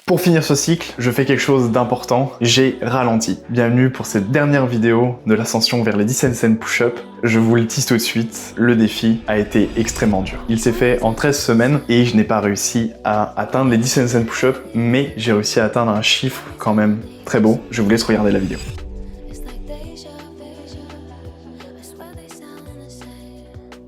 Pour finir ce cycle, je fais quelque chose d'important, j'ai ralenti. Bienvenue pour cette dernière vidéo de l'ascension vers les 10 handstand push-up. Je vous le tease tout de suite, le défi a été extrêmement dur. Il s'est fait en 13 semaines et je n'ai pas réussi à atteindre les 10 handstand push-up, mais j'ai réussi à atteindre un chiffre quand même très beau. Je vous laisse regarder la vidéo.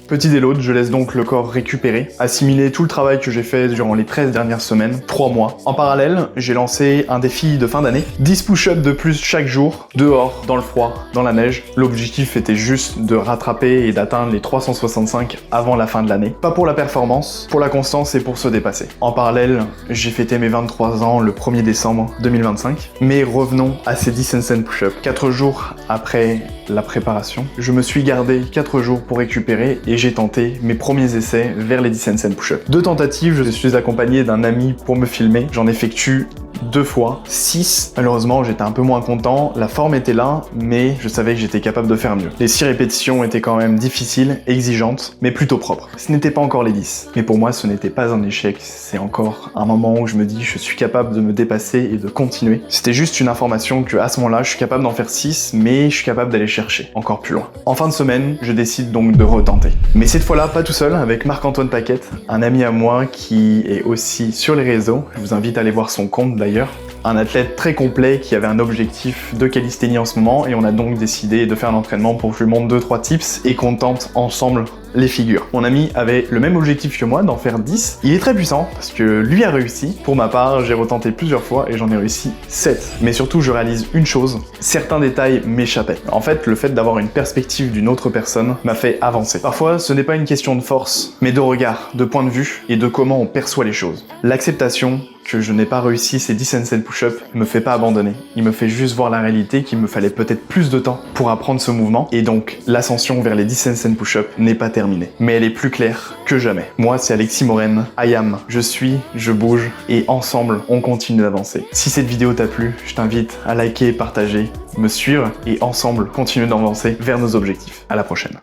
Petit déload, je laisse donc le corps récupérer, assimiler tout le travail que j'ai fait durant les 13 dernières semaines, 3 mois. En parallèle, j'ai lancé un défi de fin d'année, 10 push-ups de plus chaque jour, dehors, dans le froid, dans la neige. L'objectif était juste de rattraper et d'atteindre les 365 avant la fin de l'année. Pas pour la performance, pour la constance et pour se dépasser. En parallèle, j'ai fêté mes 23 ans le 1er décembre 2025. Mais revenons à ces 10 handstand push-ups. 4 jours après la préparation, je me suis gardé 4 jours pour récupérer et j'ai tenté mes premiers essais vers les 10 handstand push-up. 2 tentatives, je suis accompagné d'un ami pour me filmer. J'en effectue 2 fois, 6. Malheureusement, j'étais un peu moins content. La forme était là, mais je savais que j'étais capable de faire mieux. Les 6 répétitions étaient quand même difficiles, exigeantes, mais plutôt propres. Ce n'était pas encore les 10. Mais pour moi, ce n'était pas un échec. C'est encore un moment où je me dis, je suis capable de me dépasser et de continuer. C'était juste une information que, à ce moment-là, je suis capable d'en faire 6, mais je suis capable d'aller chercher encore plus loin. En fin de semaine, je décide donc de retenter. Mais cette fois-là, pas tout seul, avec Marc-Antoine Paquette, un ami à moi qui est aussi sur les réseaux. Je vous invite à aller voir son compte d'ailleurs. Un athlète très complet qui avait un objectif de calisthénie en ce moment et on a donc décidé de faire un entraînement pour que je lui montre 2-3 tips et qu'on tente ensemble les figures. Mon ami avait le même objectif que moi, d'en faire 10. Il est très puissant parce que lui a réussi. Pour ma part, j'ai retenté plusieurs fois et j'en ai réussi 7. Mais surtout, je réalise une chose, certains détails m'échappaient. En fait, le fait d'avoir une perspective d'une autre personne m'a fait avancer. Parfois, ce n'est pas une question de force, mais de regard, de point de vue et de comment on perçoit les choses. L'acceptation que je n'ai pas réussi ces 10 handstand push-up me fait pas abandonner. Il me fait juste voir la réalité qu'il me fallait peut-être plus de temps pour apprendre ce mouvement et donc l'ascension vers les 10 handstand push-up n'est pas terminée. Mais elle est plus claire que jamais. Moi, c'est Alexis Moren, I am. Je suis, je bouge et ensemble, on continue d'avancer. Si cette vidéo t'a plu, je t'invite à liker, partager, me suivre et ensemble, continuer d'avancer vers nos objectifs. À la prochaine.